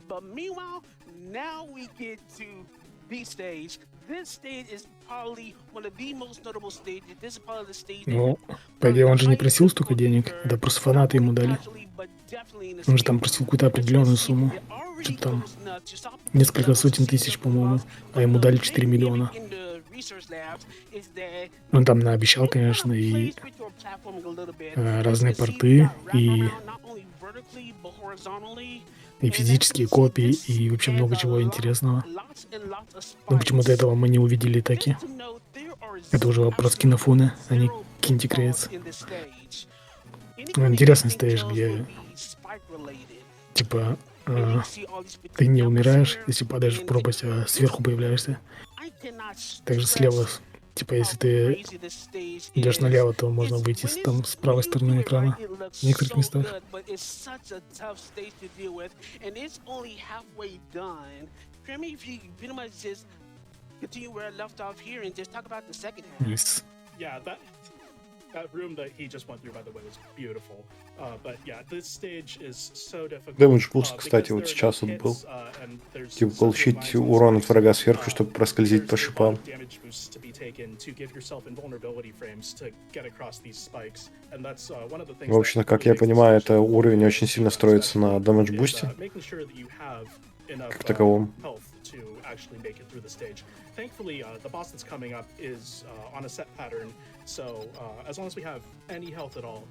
Speaker 3: But meanwhile, now we get to the stage. This stage is probably one of the most notable stages. This is probably the stage.
Speaker 2: Ну, по идее, он же не просил столько денег. Это просто фанаты ему дали. Он же там просил какую-то определенную сумму. Что-то там несколько сотен тысяч, по-моему. А ему дали 4 миллиона. Он там наобещал, конечно, и разные порты, и физические копии, и вообще много чего интересного. Но почему-то этого мы не увидели таки. Это уже вопрос кинофона, а не кинтикрейтс. Интересный стейдж, где типа ты не умираешь, если падаешь в пропасть, а сверху появляешься. Также слева, типа, если ты идешь налево, то можно выйти там с правой стороны экрана в некоторых местах. Nice.
Speaker 4: Yeah, that room that he just went through, by the way, was beautiful. But yeah, this stage is so difficult.
Speaker 5: Damage boost, кстати, вот сейчас вот был. Типа получить урон от врага сверху, чтобы проскользить по шипам. В общем, как я понимаю, это уровень очень сильно строится на damage бусте как таковом.
Speaker 4: Actually make it through the stage. Thankfully, the boss that's coming up is on a set pattern, so as long as we have any health at all,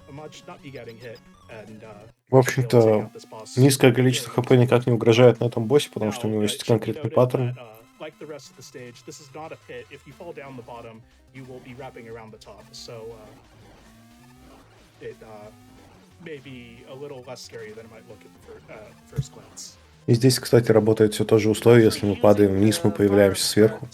Speaker 4: Amaj should not be getting hit. And,
Speaker 5: в общем-то, низкое количество хп никак не угрожает на этом боссе, потому что у него есть конкретный паттерн.
Speaker 4: Like the rest of the stage, this is not a pit. If you fall down the bottom, you will be wrapping around the top. So it may be a little less scary than it might look at first glance.
Speaker 5: И здесь, кстати, работает все то же условие. Если мы падаем вниз, мы появляемся сверху.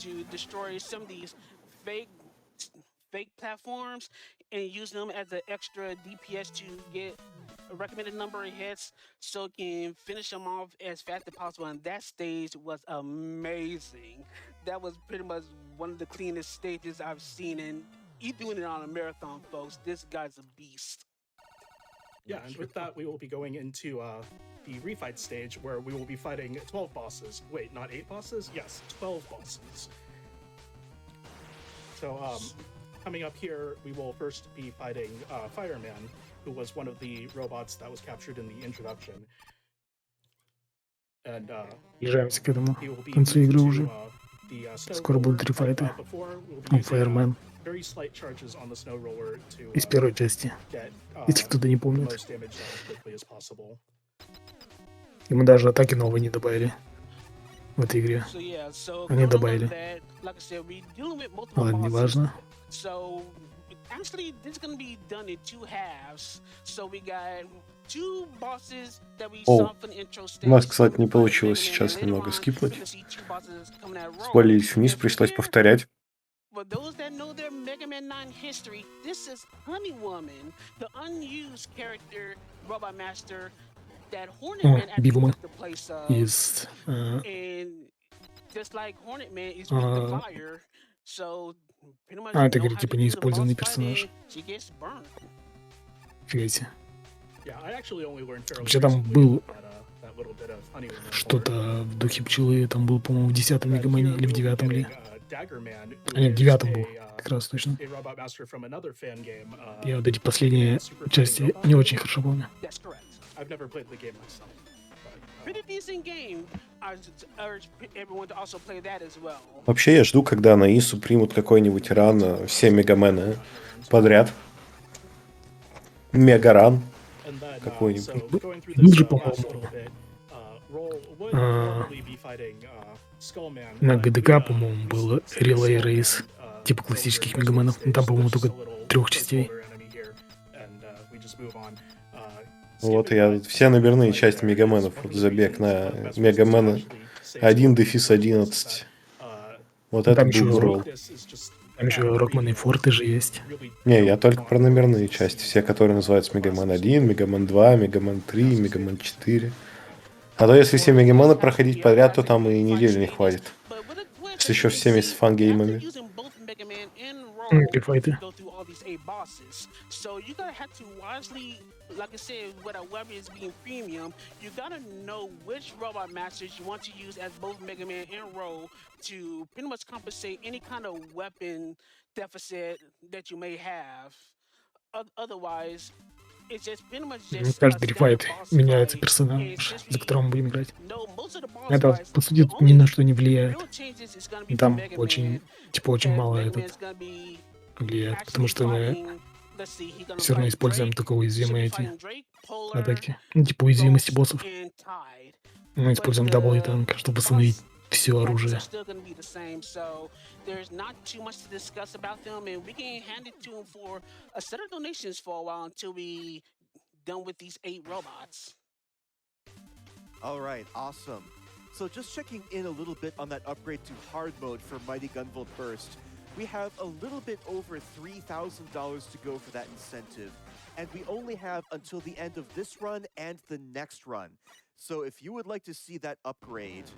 Speaker 3: Fake platforms and use them as an extra DPS to get a recommended number of hits so you can finish them off as fast as possible. And that stage was amazing. That was pretty much one of the cleanest stages I've seen, and he's doing it on a marathon, folks. This guy's a beast.
Speaker 4: Yeah, and with that, we will be going into the refight stage where we will be fighting 12 bosses. Wait, not 8 bosses? Yes, 12 bosses. So, coming up here, we will first be fighting Fireman, who was one of the robots that was captured in the introduction. And
Speaker 2: Ближаемся к этому концу игры уже. Скоро будут рефайты. Fireman. Из первой части. Если кто-то не помнит. Ему даже атаки новые не добавили в этой игре. Они добавили. Ладно, не важно.
Speaker 3: Actually, this is going to be done in 2 halves. So we got 2 bosses that we saw from the intro stage.
Speaker 5: У нас, кстати, не получилось сейчас немного скипнуть. Свалились вниз, пришлось повторять.
Speaker 3: For those that know their Mega Man 9 history, this is Honey Woman, the unused character Robot Master that Hornet Man actually took the place of.
Speaker 2: Из...
Speaker 3: And just like Hornet Man is weak to fire, so pretty much
Speaker 2: это, говорит, типа неиспользованный персонаж. Фигасе. Вообще там был что-то в духе пчелы, там был, по-моему, в 10-м Мегамене или в 9-м ли. А нет, в 9-м был, как раз точно. Я вот эти последние части не очень хорошо помню.
Speaker 5: Вообще я жду, когда на ИСу примут какой-нибудь ран все Мегамены подряд. Мегаран какой-нибудь.
Speaker 2: Был же, по-моему, на ГДК, по-моему, был Relay Race, типа классических Мегаменов. Там, по-моему, только 3 частей.
Speaker 5: Вот я все номерные части Мегаменов, вот забег на Мегамена 1-11. Вот это был ролл.
Speaker 2: Там еще Rockman и Forte же есть.
Speaker 5: Не, я только про номерные части. Все, которые называются Мегамен 1, Мегамен 2, Мегамен 3, Мегамен 4. А то если все Мегамены проходить подряд, то там и недели не хватит. С еще всеми с фан-геймами.
Speaker 2: Рефайты.
Speaker 3: Like I said, with a weapon is being premium, you gotta know which robot masters you want to use as both Mega Man and Roll to pretty much compensate any kind of weapon deficit that you may have. Otherwise, it's just pretty much just
Speaker 2: каждый рефайт меняется персонаж, за которым мы будем играть. Это, по сути, ни на что не влияет. Там очень, типа, очень мало этот влияет, потому что мы все равно используем только уязвимые эти атаки. Ну, типа уязвимости боссов. Мы используем дабл и танк, чтобы восстановить все оружие.
Speaker 6: All right, awesome. So just checking in a little bit on that upgrade to hard mode for Mighty Gunvolt Burst, we have a little bit over $3,000 to go for that incentive, and we only have until the end of this run and the next run. So if you would like to see that upgrade,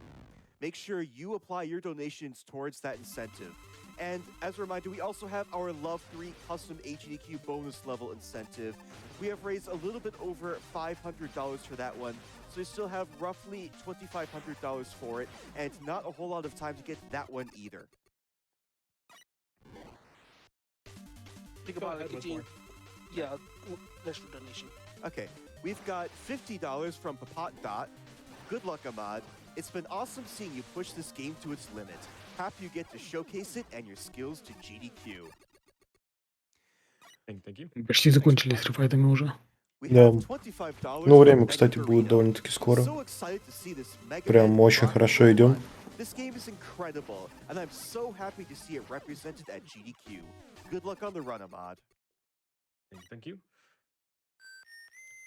Speaker 6: make sure you apply your donations towards that incentive. And as a reminder, we also have our Love 3 custom HDQ bonus level incentive. We have raised a little bit over $500 for that one, so we still have roughly $2,500 for it, and not a whole lot of time to get that one either.
Speaker 3: Think about it, yeah, extra donation.
Speaker 6: Okay, we've got $50 from Papat Dot. Good luck, Ahmad. It's been awesome seeing you push this game to its limit. Happy you get to showcase it and your skills to GDQ.
Speaker 1: Thank you.
Speaker 2: Почти закончили с рефайтами уже.
Speaker 5: Да. Ну, время, кстати, будет довольно-таки скоро. Прям очень хорошо идем.
Speaker 6: This game is incredible, and I'm so happy to see it represented at GDQ. Good luck on the run, Ahmad.
Speaker 1: Thank you.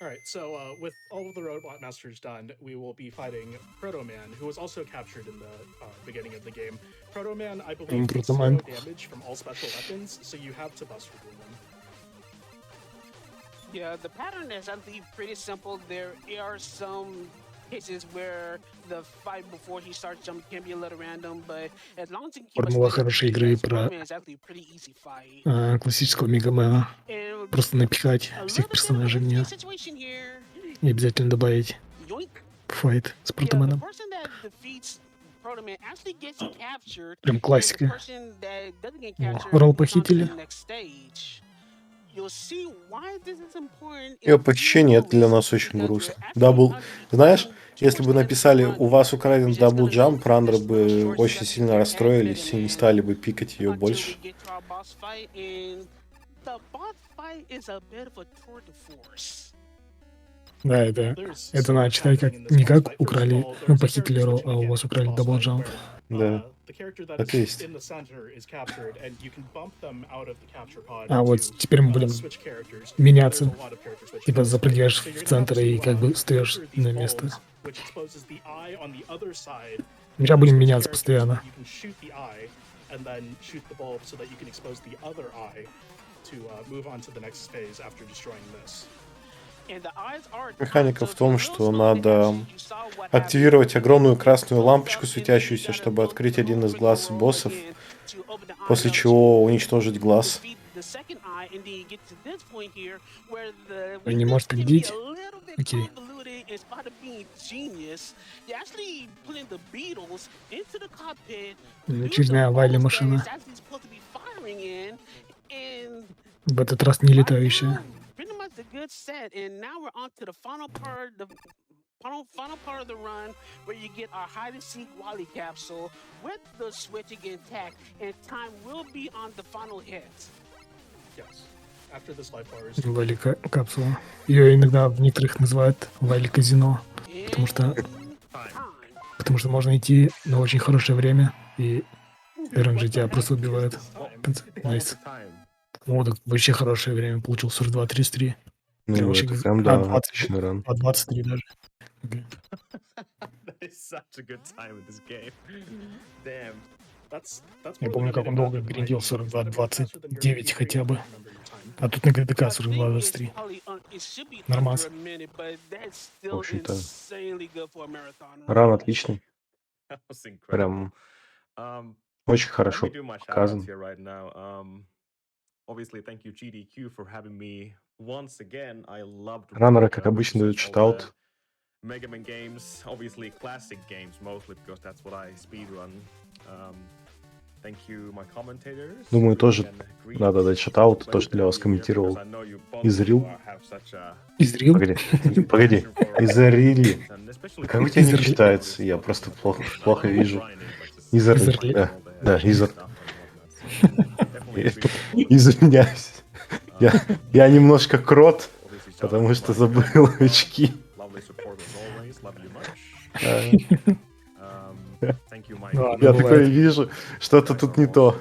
Speaker 4: All right, so with all of the Robot Masters done, we will be fighting Proto Man, who was also captured in the beginning of the game. Proto Man, I believe, takes zero damage from all special weapons, so you have to Buster Bloom him.
Speaker 3: Yeah, the pattern is, I believe, pretty simple. There are some cases where the fight before he starts jumping can be a little random, but as long as you keep
Speaker 2: Формула хорошей игры про классического Мегамена. Просто напихать всех персонажей мне. Не обязательно добавить файт с Протоменом. Прям классика. Ролл похитили.
Speaker 5: Ее похищение — это для нас очень грустно. Дабл... Знаешь, если бы написали «У вас украден дабл джамп», раннеры бы очень сильно расстроились и не стали бы пикать ее больше.
Speaker 2: Да, это надо читать как не как украли, похитили ролл, а у вас украли дабл джамп.
Speaker 5: Да. Так и есть.
Speaker 2: А вот теперь мы будем меняться. Типа запрыгиваешь в центр и как бы встаешь на место. Сейчас будем меняться постоянно.
Speaker 5: Механика в том, что надо активировать огромную красную лампочку светящуюся, чтобы открыть один из глаз боссов, после чего уничтожить глаз.
Speaker 2: Вы не можете победить? Окей. Очередная Вайли машина. В этот раз не летающая.
Speaker 3: A good set, and now we're on to the final part of the run, where you get our hide and seek Wally capsule with the switching intact, and time will be on the final hit.
Speaker 4: Yes. After this life bar is...
Speaker 2: Вайли капсула. Ее иногда в некоторых называют Вайли казино, потому что можно идти на очень хорошее время, и RNG тебя просто убивает. Найс. О, так вообще хорошее время. Получил 42-33.
Speaker 5: Ну, это прям, да, отличный ран.
Speaker 2: 23 даже. Okay. Я помню, как он долго гриндил 42-29 хотя бы. А тут на ГДК 42-23. Нормас.
Speaker 5: В общем-то, ран отличный. Прям очень хорошо показан. Раннеры, как обычно, дают шатаут. Думаю, тоже надо дать шатаут, то, что для вас комментировал Изрил.
Speaker 2: Изрил?
Speaker 5: Погоди. Изрили. Как у тебя не читается? Я просто плохо вижу. Изрили. Да, Изр. Извиняюсь. Я немножко крот, потому что забыл очки. Я такое вижу, что-то тут не то.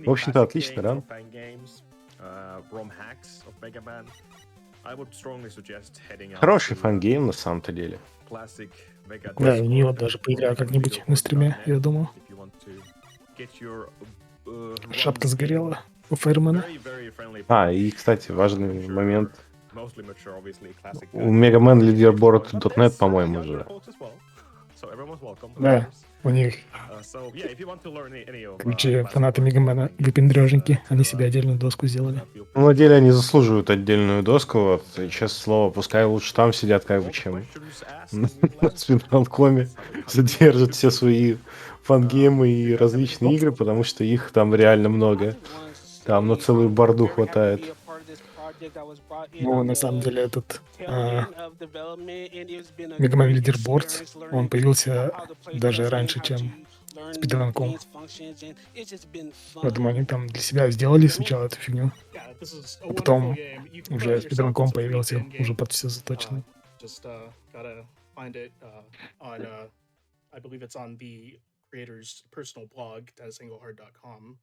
Speaker 5: В общем-то, отличный ран.
Speaker 1: ROM hacks of Mega Man, I would strongly suggest heading out
Speaker 5: Хороший
Speaker 1: to
Speaker 5: фан-гейм на самом-то деле.
Speaker 1: classic Mega
Speaker 2: Да, в нее
Speaker 1: Discord
Speaker 2: даже
Speaker 1: or
Speaker 2: поиграю как-нибудь на стриме, я думаю.
Speaker 1: if you want to get your
Speaker 2: Шапка
Speaker 1: ROMs
Speaker 2: сгорела
Speaker 1: in
Speaker 2: у Фаермена.
Speaker 1: very, very friendly
Speaker 5: А, и,
Speaker 1: package.
Speaker 5: кстати, важный
Speaker 1: Mature,
Speaker 5: момент.
Speaker 1: mostly mature, obviously, classic
Speaker 5: У
Speaker 1: guys.
Speaker 5: Mega Man Leaderboard
Speaker 1: But
Speaker 5: .net,
Speaker 1: there's,
Speaker 5: по-моему,
Speaker 1: younger
Speaker 5: же.
Speaker 1: folks as well. So everyone's welcome, of
Speaker 2: Да,
Speaker 1: course.
Speaker 2: у них,
Speaker 1: So yeah, if you want to learn any of
Speaker 2: короче,
Speaker 1: classic
Speaker 2: фанаты
Speaker 1: ROM
Speaker 2: Мегамена
Speaker 1: games,
Speaker 2: выпендрежники, они
Speaker 1: etc.,
Speaker 2: себе отдельную доску сделали.
Speaker 1: feel
Speaker 5: Ну, на
Speaker 1: free
Speaker 5: деле
Speaker 1: to
Speaker 5: они заслуживают отдельную доску, вот, и, честное слово, пускай лучше там сидят, как бы,
Speaker 1: all the
Speaker 5: чем
Speaker 1: questions asked,
Speaker 5: на
Speaker 1: we will answer.
Speaker 5: спидранкоме,
Speaker 1: That's how we
Speaker 5: задержат
Speaker 1: do
Speaker 5: все
Speaker 1: things.
Speaker 5: свои фан-геймы
Speaker 1: If
Speaker 5: и
Speaker 1: you guys have any
Speaker 5: различные игры, потому что их там реально
Speaker 3: I
Speaker 5: много.
Speaker 3: just want to
Speaker 5: Там на
Speaker 3: say
Speaker 5: целую
Speaker 3: I'm
Speaker 5: борду
Speaker 3: very happy to
Speaker 5: хватает.
Speaker 3: be a part of this project. I was brought in
Speaker 2: Ну,
Speaker 3: on
Speaker 2: на самом
Speaker 3: the
Speaker 2: деле, этот
Speaker 3: tail end of development, and it's been a
Speaker 2: Мегамен
Speaker 3: great
Speaker 2: Лидерборд,
Speaker 3: experience
Speaker 2: он
Speaker 3: learning
Speaker 2: появился
Speaker 3: how to play
Speaker 2: даже
Speaker 3: stuff, learning
Speaker 2: раньше,
Speaker 3: how
Speaker 2: чем
Speaker 3: to learn new
Speaker 2: спидранком.
Speaker 3: games, functions, and it's just been
Speaker 2: Поэтому они
Speaker 3: fun.
Speaker 2: там для себя сделали сначала эту фигню,
Speaker 4: Yeah, this is a
Speaker 2: а
Speaker 4: wonderful
Speaker 2: потом
Speaker 4: game. You can play
Speaker 2: уже
Speaker 4: it yourself.
Speaker 2: спидранком
Speaker 4: It's a free
Speaker 2: появился
Speaker 4: fan
Speaker 2: уже
Speaker 4: game.
Speaker 2: под все заточенный.
Speaker 4: Just gotta find it on I believe it's on the creator's personal blog, dennisenglehardt.com.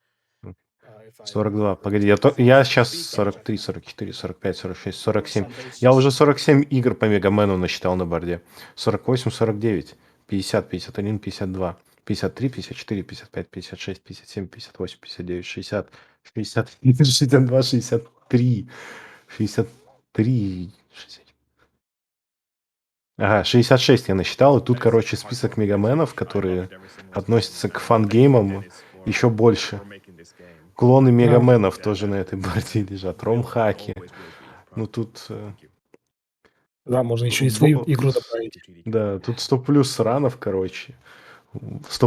Speaker 4: If I
Speaker 5: 42.
Speaker 4: remember
Speaker 5: Погоди,
Speaker 4: correctly.
Speaker 5: я
Speaker 4: So
Speaker 5: сейчас
Speaker 4: check
Speaker 5: 43,
Speaker 4: that out.
Speaker 5: 44, 45, 46,
Speaker 4: There was
Speaker 5: 47.
Speaker 4: some basis.
Speaker 5: Я уже 47 игр по Мегамену насчитал на борде. 48, 49, 50, 51, 52, 53, 54, 55, 56, 57, 58, 59, 60, 61, 62, 63, 63, 60. Ага, 66 я насчитал, и тут, короче, список мегаменов, которые относятся к фан-геймам, еще больше. Клоны мегаменов тоже на этой борде лежат, ром-хаки. Ну тут...
Speaker 2: Да, можно еще и свою игру добавить.
Speaker 5: Да, тут 100 плюс ранов, короче. 100